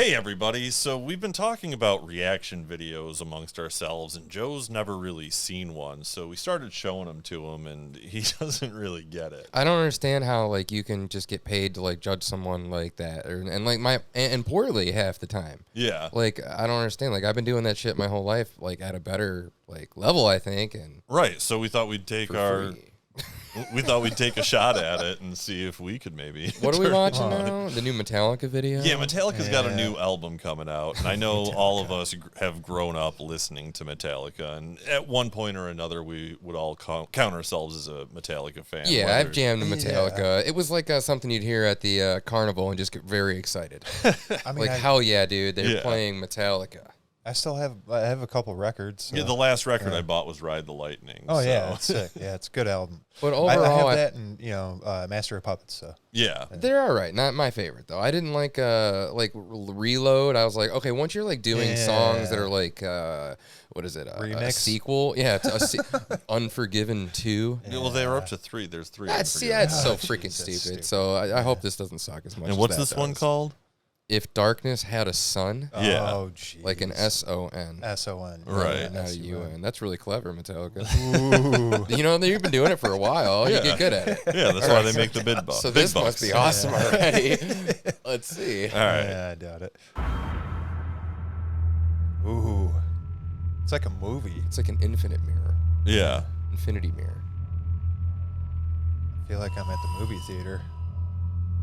Hey everybody, so we've been talking about reaction videos amongst ourselves, and Joe's never really seen one, so we started showing them to him, and he doesn't really get it. I don't understand how like you can just get paid to like judge someone like that, and poorly half the time. Yeah. Like I don't understand. Like I've been doing that shit my whole life, like at a better like level, I think, and Right, so we thought we'd take free. we thought we'd take a shot at it and see if we could maybe. What are we watching on. now? The new Metallica video? Yeah, Metallica's got a new album coming out, and I know all of us have grown up listening to Metallica, and at one point or another, we would all count ourselves as a Metallica fan. Yeah, I've jammed to Metallica. Yeah. It was like something you'd hear at the carnival and just get very excited. I mean, like, hell yeah, dude, they're playing Metallica. I have a couple records. So. Yeah, the last record I bought was Ride the Lightning. Oh, so. yeah, it's sick. Yeah, it's a good album. But overall, I have that and, Master of Puppets. So. Yeah. They're all right. Not my favorite, though. I didn't like Reload. I was like, okay, once you're like doing songs that are like, what is it? A sequel? Yeah, it's Unforgiven 2. Yeah, well, they were up to 3. There's 3. That's so freaking stupid. So I hope this doesn't suck as much and what's this one called? If Darkness Had a Son. Yeah. Oh, geez. Like an S-O-N. S-O-N. Right. Not a U-N. That's really clever, Metallica. Ooh. You know, you've been doing it for a while. You get good at it. Yeah, that's why they make the big bucks. So this must be awesome already. Let's see. All right. Yeah, I doubt it. Ooh. It's like a movie. It's like an infinite mirror. Yeah. Infinity mirror. I feel like I'm at the movie theater.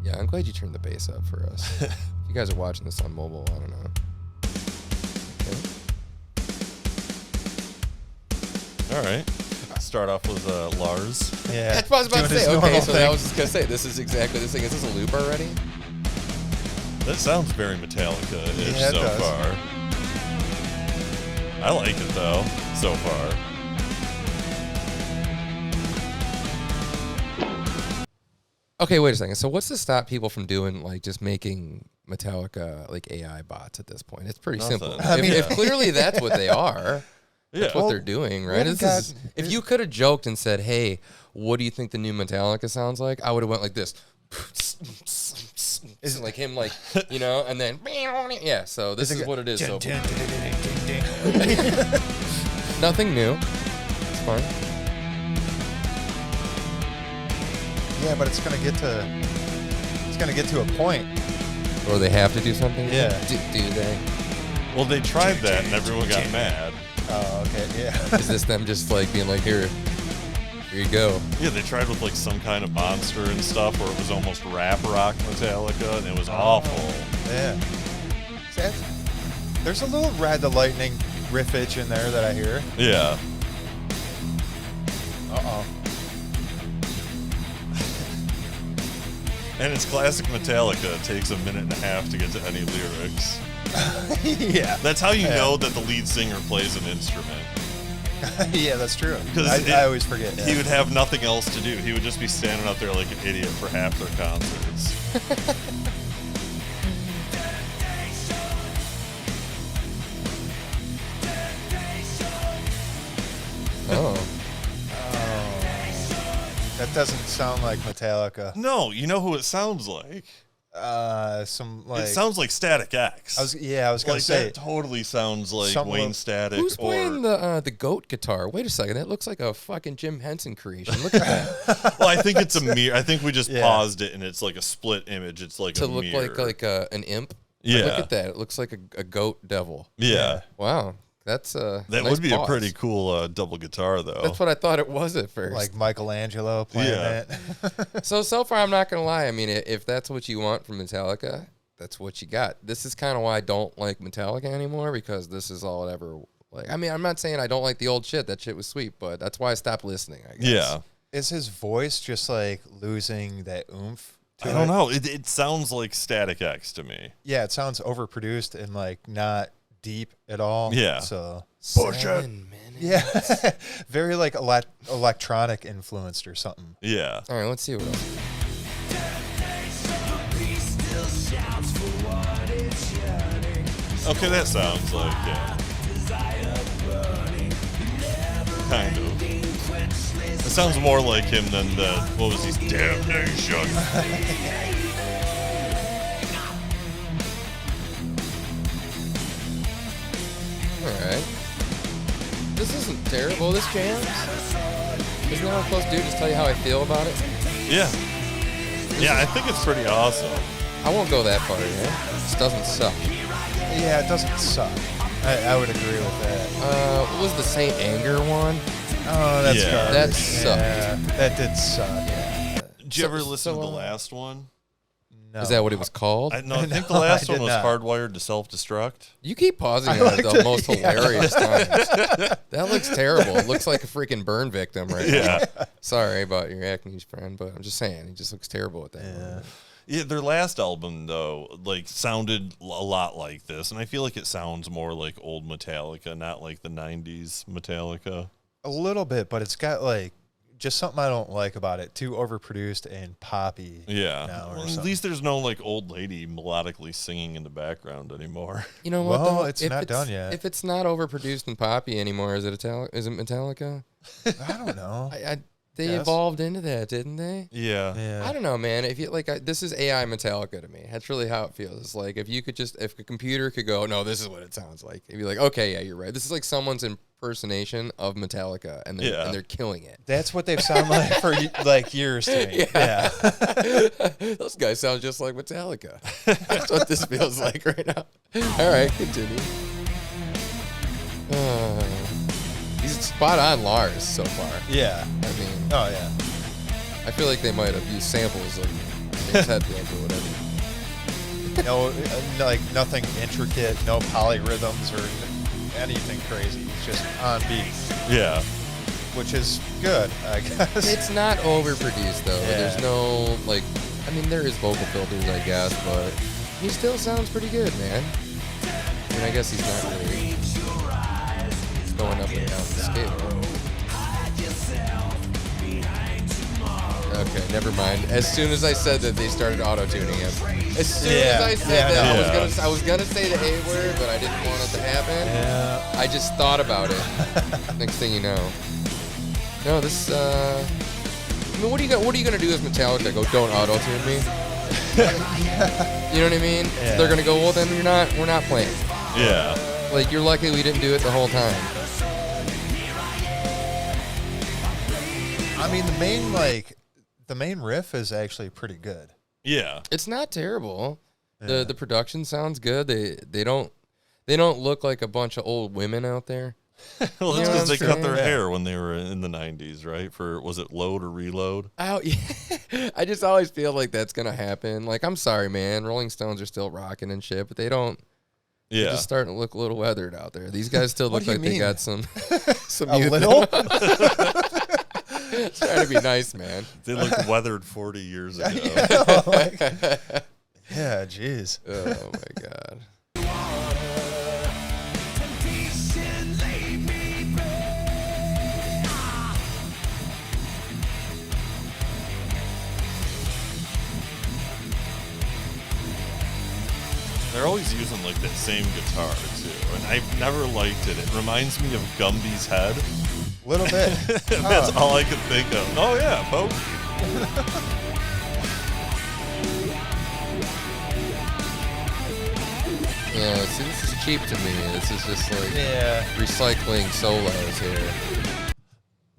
Yeah, I'm glad you turned the bass up for us. If you guys are watching this on mobile, I don't know. Okay. All right. Start off with Lars. Yeah. That's what I was about to say. Okay, so I was just going to say, this is exactly this thing. Is this a loop already? That sounds very Metallica-ish so far. I like it, though, so far. Okay, wait a second. So what's to stop people from doing, like, just making Metallica, like, AI bots at this point? It's pretty simple. If clearly that's what they are, that's what they're doing, right? If you could have joked and said, hey, what do you think the new Metallica sounds like? I would have went like this. Isn't like him, like, you know, and then, yeah, so this is what it is. So nothing new. It's fine. Yeah, but it's gonna get to a point. Or they have to do something? Yeah. Do they? Well, they tried that and everyone got mad. Oh, okay, yeah. Is this them just like being like, here you go? Yeah, they tried with like some kind of monster and stuff where it was almost rap rock Metallica and it was awful. Yeah. There's a little Ride the Lightning riffage in there that I hear. Yeah. Uh-oh. And it's classic Metallica. It takes a minute and a half to get to any lyrics. Yeah. That's how you know that the lead singer plays an instrument. Yeah, that's true. Because I always forget. He would have nothing else to do. He would just be standing up there like an idiot for half their concerts. Oh. That doesn't sound like Metallica. No, you know who it sounds like? It sounds like Static X. I was gonna say that totally sounds like Wayne Static. Who's playing the goat guitar? Wait a second, that looks like a fucking Jim Henson creation. Look at that. Well, I think it's a mirror. I think we just paused it and it's like a split image. It's like to a look mirror. like an imp. Yeah. Look at that. It looks like a goat devil. Yeah. Wow. That's that nice would be pause. a pretty cool double guitar, though. That's what I thought it was at first. like Michelangelo playing it. So far, I'm not gonna lie. I mean, if that's what you want from Metallica, that's what you got. This is kind of why I don't like Metallica anymore, because this is all it ever like. I mean, I'm not saying I don't like the old shit. That shit was sweet, but that's why I stopped listening, I guess. Yeah. Is his voice just like losing that oomph? I don't know. It sounds like Static X to me. Yeah, it sounds overproduced and like not deep at all. Yeah. So 7 minutes. Yeah. Very like electronic influenced or something. Yeah. All right, let's see what else. Okay, that sounds like, yeah. Kind of. It sounds more like him than the, what was his Damnation? All right. This isn't terrible. This jams. Isn't that what I'm supposed to do? Just tell you how I feel about it? Yeah. Yeah, I think it's pretty awesome. I won't go that far, yeah? This doesn't suck. Yeah, it doesn't suck. I would agree with that. What was the Saint Anger one? Oh, that's garbage. That sucked. Yeah, that did suck. Yeah. Did you ever listen to the last one? No. Is that what it was called? I think the last I one did was not. Hardwired to Self-Destruct. You keep pausing at the most hilarious times. That looks terrible. It looks like a freaking burn victim right now. Sorry about your acne friend, but I'm just saying, he just looks terrible with that. Yeah. Yeah, their last album, though, like, sounded a lot like this, and I feel like it sounds more like old Metallica, not like the 90s Metallica. A little bit, but it's got, like, just something I don't like about it. Too overproduced and poppy. Yeah. Now or Well, at something. least there's no, like, old lady melodically singing in the background anymore. You know what, Well, though? it's not done yet. If it's not overproduced and poppy anymore, is it Metallica? I don't know. They Yes. evolved into that, didn't they? Yeah. Yeah. I don't know, man. If you this is AI Metallica to me. That's really how it feels. It's like if a computer could go, no, this is what it sounds like. It'd be like, okay, yeah, you're right. This is like someone's impersonation of Metallica, and they're killing it. That's what they've sounded like for like years to me. Yeah. Those guys sound just like Metallica. That's what this feels like right now. All right, continue. He's spot on Lars so far. Yeah. I mean, Oh yeah. I feel like they might have used samples of his headband or whatever. No, like nothing intricate, no polyrhythms or anything crazy. It's just on beat, Yeah. which is good, I guess. It's not overproduced though. Yeah. There's no I mean, there is vocal filters, I guess, but he still sounds pretty good, man. I mean, I guess he's not really going up and down the scale. Okay, never mind. As soon as I said that, they started auto-tuning him. As soon as I said that, I was gonna say the A word, but I didn't want it to happen. Yeah. I just thought about it. Next thing you know. No, this. I mean, what are you gonna do as Metallica? Go, don't auto-tune me. You know what I mean? Yeah. They're gonna go, well, then we're not playing. Yeah. Like, you're lucky we didn't do it the whole time. I mean, the main riff is actually pretty good. Yeah. It's not terrible. Yeah. The production sounds good. They don't look like a bunch of old women out there. Well, that's You know because they what I'm cut their saying? hair when they were in the 90s, right? Was it Load or Reload? Oh yeah. I just always feel like that's gonna happen. Like, I'm sorry, man. Rolling Stones are still rocking and shit, but they don't. They're Yeah. just starting to look a little weathered out there. These guys still What look do you like they mean? got some A youth. little? Trying to be nice, man. They looked weathered 40 years ago. Yeah, jeez. Oh my god. They're always using like that same guitar too, and I've never liked it. It reminds me of Gumby's head. A little bit. That's all I could think of. Oh yeah, folks. Yeah, see, this is cheap to me. This is just like Yeah. recycling solos here.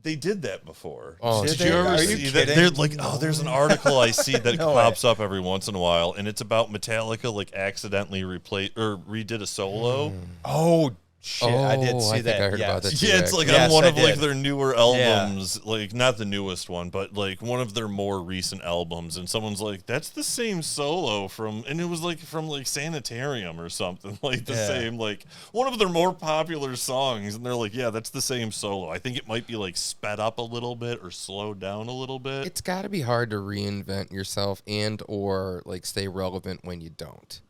They did that before. Oh, did did you they? ever Are you see that? kidding? They're like, oh, there's an article I see that No pops up every once in a while, and it's about Metallica like accidentally redid a solo. Oh shit! I did see I think that. I heard about that too. Yeah, it's like Yes, on one I of like did. their newer albums, like not the newest one, but like one of their more recent albums, and someone's like, "That's the same solo from," and it was like from like Sanitarium or something, like the Yeah. same, like one of their more popular songs, and they're like, "Yeah, that's the same solo." I think it might be like sped up a little bit or slowed down a little bit. It's got to be hard to reinvent yourself and or like stay relevant when you don't.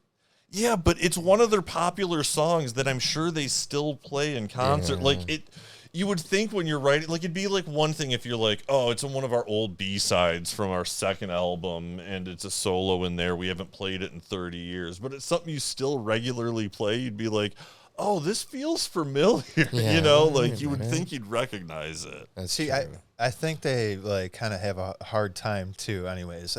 Yeah, but it's one of their popular songs that I'm sure they still play in concert. Yeah. Like it, you would think when you're writing, like it'd be like one thing if you're like, oh, it's on one of our old B-sides from our second album, and it's a solo in there. We haven't played it in 30 years, but it's something you still regularly play. You'd be like, oh, this feels familiar. Yeah, You know, wait like a you would minute. think you'd recognize it. That's See, true. I think they like kind of have a hard time too, anyways,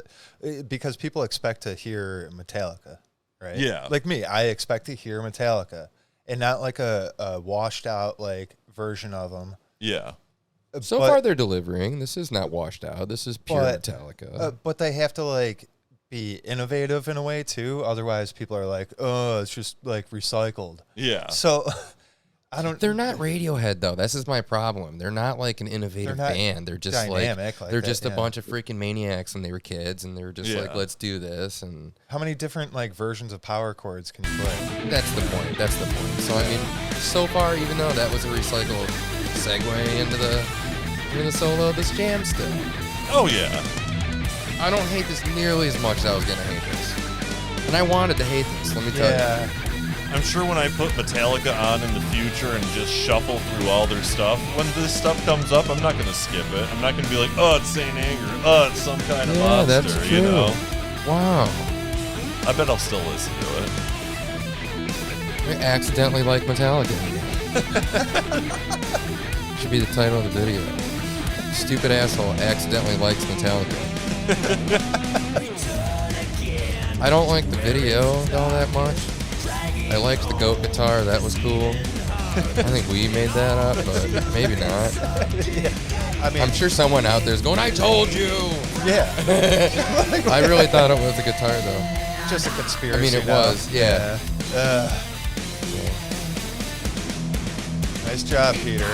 because people expect to hear Metallica, right? Yeah. Like me, I expect to hear Metallica, and not like a washed out like version of them. Yeah. So far, they're delivering. This is not washed out. This is pure Metallica. But they have to like be innovative in a way too. Otherwise, people are like, "Oh, it's just like recycled." Yeah. So I don't. They're not Radiohead though. This is my problem. They're not like an innovative band. They're just dynamic like they're just a bunch of freaking maniacs, and they were kids, and they were just like, "Let's do this." And how many different like versions of power chords can you play? That's the point. That's the point. So I mean, so far, even though that was a recycled segue into the solo, this jam still. Oh yeah. I don't hate this nearly as much as I was gonna hate this, and I wanted to hate this. Let me tell you. I'm sure when I put Metallica on in the future and just shuffle through all their stuff, when this stuff comes up, I'm not going to skip it. I'm not going to be like, oh, it's Saint Anger. Oh, it's some kind of monster, that's true. you know? Wow. I bet I'll still listen to it. I accidentally like Metallica. Should be the title of the video. Stupid asshole accidentally likes Metallica. I don't like the video all that much. I liked the goat guitar. That was cool. I think we made that up, but maybe not. I mean, I'm sure someone out there is going, I told you! Yeah. I really thought it was a guitar, though. Just a conspiracy. I mean, it was, yeah. Nice job, Peter.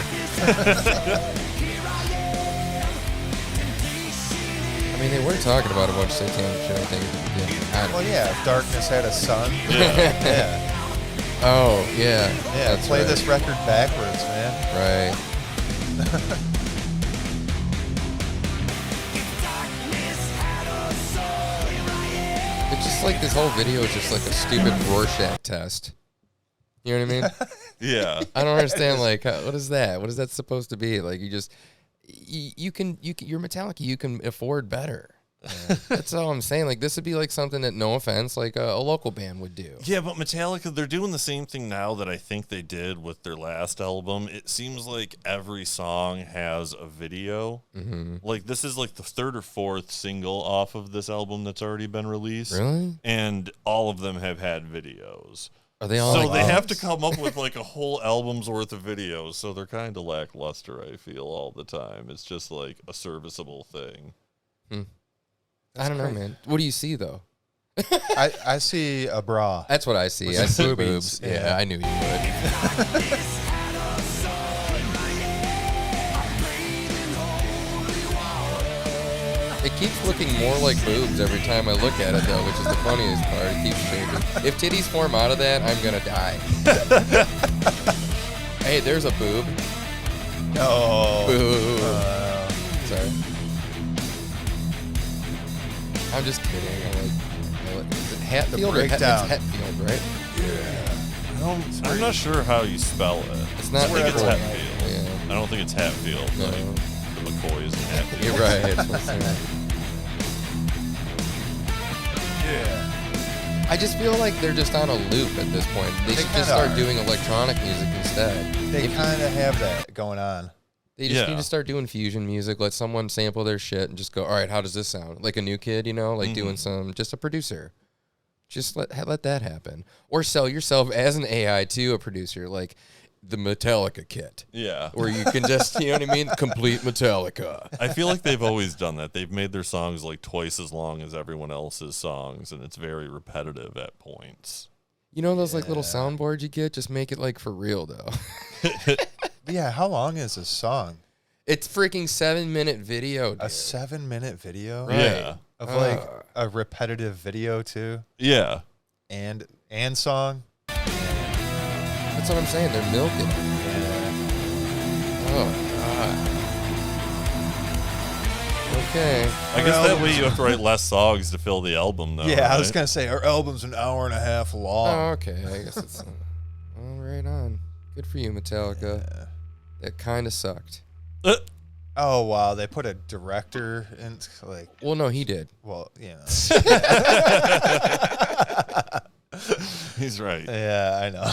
I mean, they were talking about a bunch of satanic shit, I think, at the beginning. Well, yeah, if darkness had a sun. Yeah. Oh, yeah. Yeah, that's play right. this record backwards, man. Right. It's just like this whole video is just like a stupid Rorschach test. You know what I mean? Yeah. I don't understand, like, what is that? What is that supposed to be? Like, you're Metallica, you can afford better. That's all I'm saying. Like, this would be like something that, no offense, like a local band would do. Yeah, but Metallica, they're doing the same thing now that I think they did with their last album. It seems like every song has a video. Mm-hmm. Like, this is like the third or fourth single off of this album that's already been released. Really? And all of them have had videos. Are they all So like they this? have to come up with like a whole album's worth of videos. So they're kind of lackluster, I feel, all the time. It's just like a serviceable thing. I don't know, man. What do you see, though? I see a bra. That's what I see. With I some see boobies. boobs. Yeah, I knew you would. It keeps looking more like boobs every time I look at it, though, which is the funniest part. It keeps changing. If titties form out of that, I'm going to die. Hey, there's a boob. No. Boo. Sorry. I'm just kidding. I like is it Hatfield or breakdown. It's Hatfield, right? I'm not sure how you spell it. It's not I think it's Hatfield. Hatfield. Yeah. I don't think it's Hatfield. No. Like the McCoys and Hatfield. You're right. That's what I'm saying. Yeah. I just feel like they're just on a loop at this point. They should just start doing electronic music instead. They kind of have that going on. They just need to start doing fusion music. Let someone sample their shit and just go, all right, how does this sound? Like a new kid, you know, like doing just a producer. Just let that happen. Or sell yourself as an AI to a producer, like the Metallica kit. Yeah. Where you can just, you know what I mean? Complete Metallica. I feel like they've always done that. They've made their songs like twice as long as everyone else's songs, and it's very repetitive at points. You know those like little soundboards you get? Just make it like for real, though. Yeah, how long is a song? It's freaking 7-minute video, dude. A 7-minute video? Right. Yeah. Of like a repetitive video too? Yeah. And song? That's what I'm saying. They're milking it. Oh, God. Okay. I guess that way you have to write less songs to fill the album, though. Yeah, I was right? going to say, our album's an hour and a half long. Oh, okay. I guess it's... well, right on. Good for you, Metallica. Yeah. That kind of sucked. Oh, wow. They put a director in, like... Well, no, he did. Well, you know. He's right. Yeah, I know.